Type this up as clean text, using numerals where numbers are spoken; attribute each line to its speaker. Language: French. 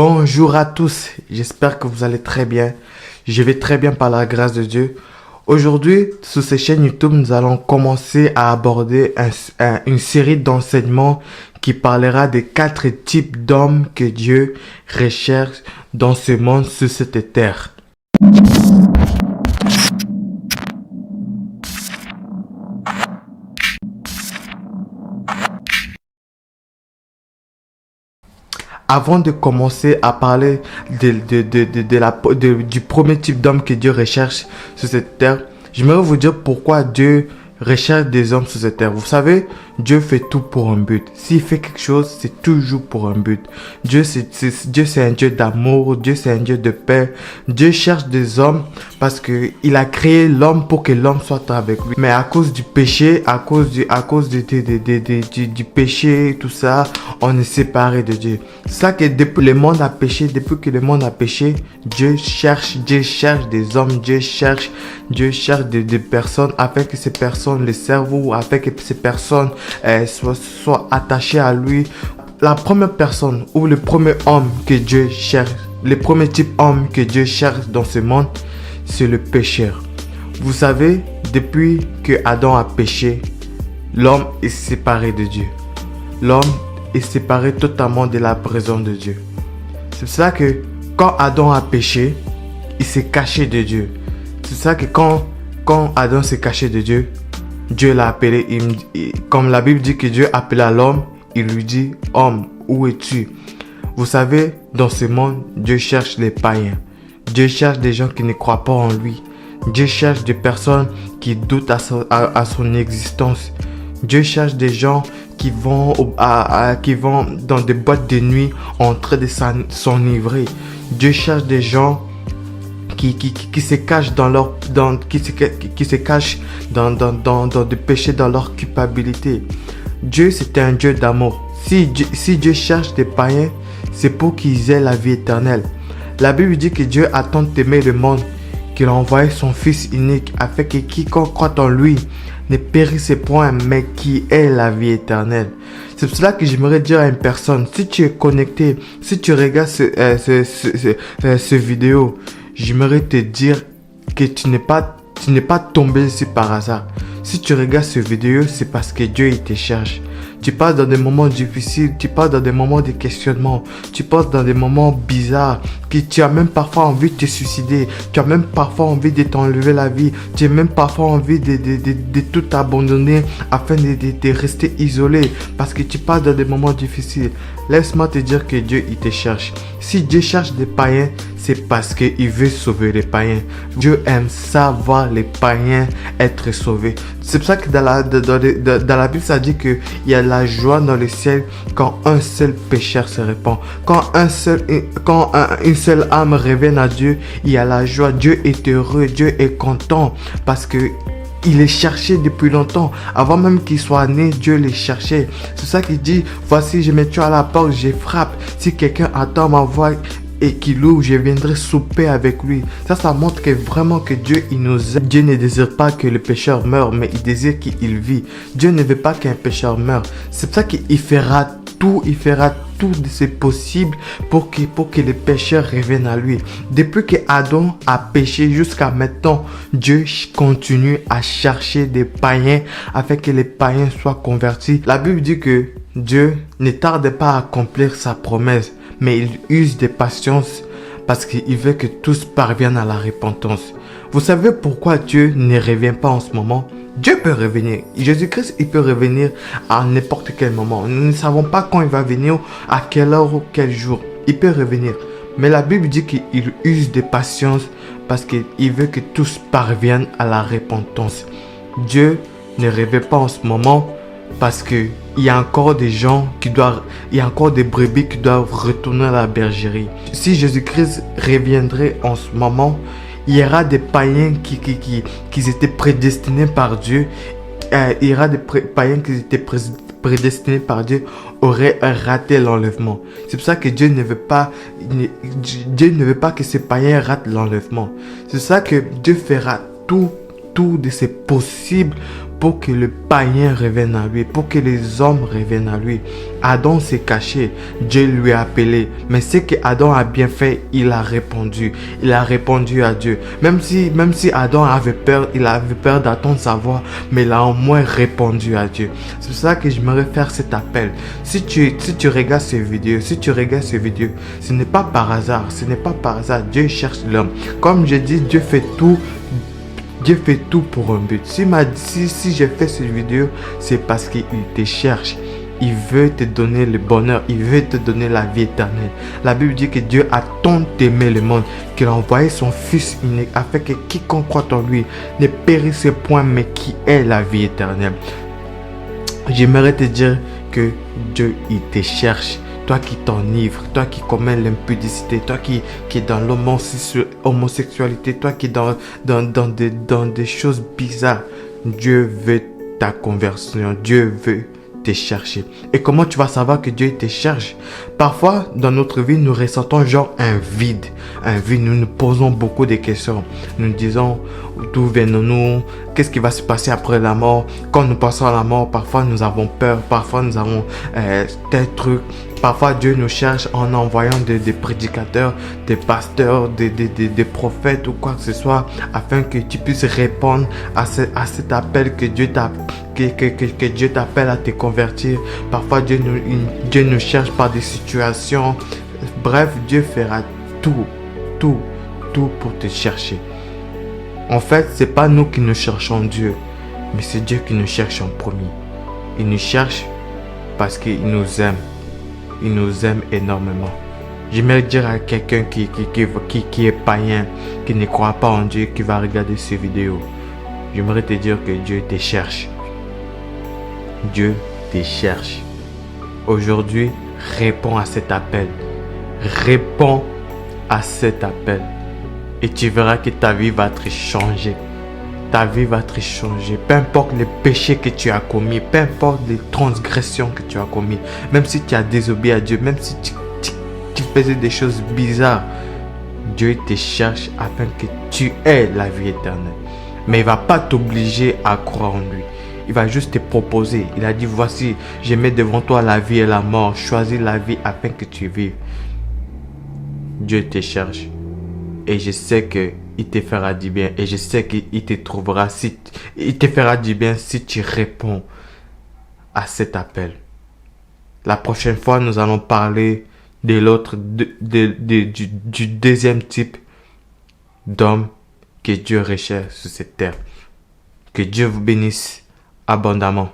Speaker 1: Bonjour à tous, j'espère que vous allez très bien. Je vais très bien par la grâce de Dieu. Aujourd'hui, sur cette chaîne YouTube, nous allons commencer à aborder une série d'enseignements qui parlera des 4 types d'hommes que Dieu recherche dans ce monde, sur cette terre. Avant de commencer à parler du premier type d'homme que Dieu recherche sur cette terre, j'aimerais vous dire pourquoi Dieu recherche des hommes sur cette terre. Vous savez, Dieu fait tout pour un but. S'il fait quelque chose, c'est toujours pour un but. Dieu, c'est un Dieu d'amour. Dieu, c'est un Dieu de paix. Dieu cherche des hommes parce que il a créé l'homme pour que l'homme soit avec lui. Mais à cause du péché, à cause du péché, tout ça, on est séparé de Dieu. C'est ça que depuis que le monde a péché, Dieu cherche des hommes, Dieu cherche des personnes afin que ces personnes le servent ou afin que ces personnes soient attachées à lui. La première personne ou le premier homme que Dieu cherche, le premier type d'homme que Dieu cherche dans ce monde, c'est le pécheur. Vous savez, depuis que Adam a péché, l'homme est séparé de Dieu. L'homme est séparé totalement de la présence de Dieu. C'est pour ça que quand Adam a péché, il s'est caché de Dieu. C'est ça que quand Adam s'est caché de Dieu, Dieu l'a appelé. Comme la Bible dit que Dieu appela l'homme, il lui dit, homme, où es-tu? Vous savez, dans ce monde, Dieu cherche les païens. Dieu cherche des gens qui ne croient pas en lui. Dieu cherche des personnes qui doutent à son existence. Dieu cherche des gens qui vont dans des boîtes de nuit en train de s'enivrer. Dieu cherche des gens qui se cachent dans des péchés, dans leur culpabilité. Dieu, c'est un Dieu d'amour. Si Dieu cherche des païens, c'est pour qu'ils aient la vie éternelle. La Bible dit que Dieu a tant aimé le monde qu'il a envoyé son Fils unique afin que quiconque croit en lui ne périsse point, mais qui ait la vie éternelle. C'est pour cela que j'aimerais dire à une personne, si tu es connecté, si tu regardes ce vidéo, j'aimerais te dire que tu n'es pas tombé ici par hasard. Si tu regardes cette vidéo, c'est parce que Dieu il te cherche. Tu passes dans des moments difficiles, tu passes dans des moments de questionnement, tu passes dans des moments bizarres, que tu as même parfois envie de te suicider, tu as même parfois envie de t'enlever la vie, tu as même parfois envie de tout abandonner afin de rester isolé parce que tu passes dans des moments difficiles. Laisse-moi te dire que Dieu il te cherche. Si Dieu cherche des païens, c'est parce qu'il veut sauver les païens. Dieu aime ça, voir les païens être sauvés. C'est pour ça que dans la Bible, ça dit qu'il y a la joie dans le ciel quand un seul pécheur se répand. Quand une seule âme revient à Dieu, il y a la joie. Dieu est heureux, Dieu est content parce que il est cherché depuis longtemps. Avant même qu'il soit né, Dieu les cherchait. C'est ça qu'il dit, voici je me tiens à la porte, je frappe. Si quelqu'un attend ma voix et qu'il ouvre, je viendrai souper avec lui. Ça montre que vraiment que Dieu il nous aime. Dieu ne désire pas que le pécheur meure, mais il désire qu'il vit. Dieu ne veut pas qu'un pécheur meure. C'est pour ça qu'il fera tout de ce possible pour que les pécheurs reviennent à lui. Depuis que Adam a péché jusqu'à maintenant, Dieu continue à chercher des païens afin que les païens soient convertis. La Bible dit que Dieu ne tarde pas à accomplir sa promesse, mais il use de patience parce qu'il veut que tous parviennent à la repentance. Vous savez pourquoi Dieu ne revient pas en ce moment? Dieu peut revenir. Jésus-Christ, il peut revenir à n'importe quel moment. Nous ne savons pas quand il va venir, à quelle heure ou quel jour. Il peut revenir. Mais la Bible dit qu'il use de patience parce qu'il veut que tous parviennent à la repentance. Dieu ne revient pas en ce moment parce que il y a encore des gens il y a encore des brebis qui doivent retourner à la bergerie. Si Jésus-Christ reviendrait en ce moment, il y aura des païens qui étaient prédestinés par Dieu. Il y aura des païens qui étaient prédestinés par Dieu auraient raté l'enlèvement. C'est pour ça que Dieu ne veut pas que ces païens ratent l'enlèvement. C'est pour ça que Dieu fera tout de ses possibles pour que le païen revienne à lui, pour que les hommes reviennent à lui. Adam s'est caché, Dieu lui a appelé. Mais ce que Adam a bien fait, il a répondu. Il a répondu à Dieu. Même si Adam avait peur, il avait peur d'attendre sa voix, mais il a au moins répondu à Dieu. C'est pour ça que j'aimerais faire cet appel. Si tu regardes ces vidéos, ce n'est pas par hasard, Dieu cherche l'homme. Comme je dis, Dieu fait tout pour un but. Si j'ai fait cette vidéo, c'est parce qu'il te cherche. Il veut te donner le bonheur. Il veut te donner la vie éternelle. La Bible dit que Dieu a tant aimé le monde qu'il a envoyé son Fils unique afin que quiconque croit en lui ne périsse point, mais qui ait la vie éternelle. J'aimerais te dire que Dieu, il te cherche. Toi qui t'enivres, toi qui commets l'impudicité, toi qui est dans l'homosexualité, toi qui est dans des choses bizarres, Dieu veut ta conversion, Dieu veut te chercher. Et comment tu vas savoir que Dieu te cherche? Parfois, dans notre vie, nous ressentons genre un vide. Nous nous posons beaucoup de questions. Nous nous disons, d'où venons-nous? Qu'est-ce qui va se passer après la mort? Quand nous passons à la mort, parfois nous avons peur, parfois nous avons tel truc. Parfois Dieu nous cherche en envoyant des prédicateurs, des pasteurs, des prophètes ou quoi que ce soit, afin que tu puisses répondre à cet appel que Dieu t'appelle à te convertir. Parfois Dieu nous cherche par des situations. Bref, Dieu fera tout pour te chercher. En fait, c'est pas nous qui nous cherchons Dieu, mais c'est Dieu qui nous cherche en premier. Il nous cherche parce qu'il nous aime. Il nous aime énormément. J'aimerais dire à quelqu'un qui est païen, qui ne croit pas en Dieu, qui va regarder ces vidéos. J'aimerais te dire que Dieu te cherche. Dieu te cherche. Aujourd'hui, réponds à cet appel. Réponds à cet appel. Et tu verras que ta vie va être changée. Ta vie va être changée. Peu importe les péchés que tu as commis, peu importe les transgressions que tu as commis, même si tu as désobéi à Dieu, même si tu faisais des choses bizarres, Dieu te cherche afin que tu aies la vie éternelle. Mais il ne va pas t'obliger à croire en lui. Il va juste te proposer. Il a dit, voici, je mets devant toi la vie et la mort. Choisis la vie afin que tu vives. Dieu te cherche. Et je sais qu'il te fera du bien. Et je sais qu'il te trouvera. Il te fera du bien si tu réponds à cet appel. La prochaine fois, nous allons parler de l'autre, du deuxième type d'homme que Dieu recherche sur cette terre. Que Dieu vous bénisse abondamment.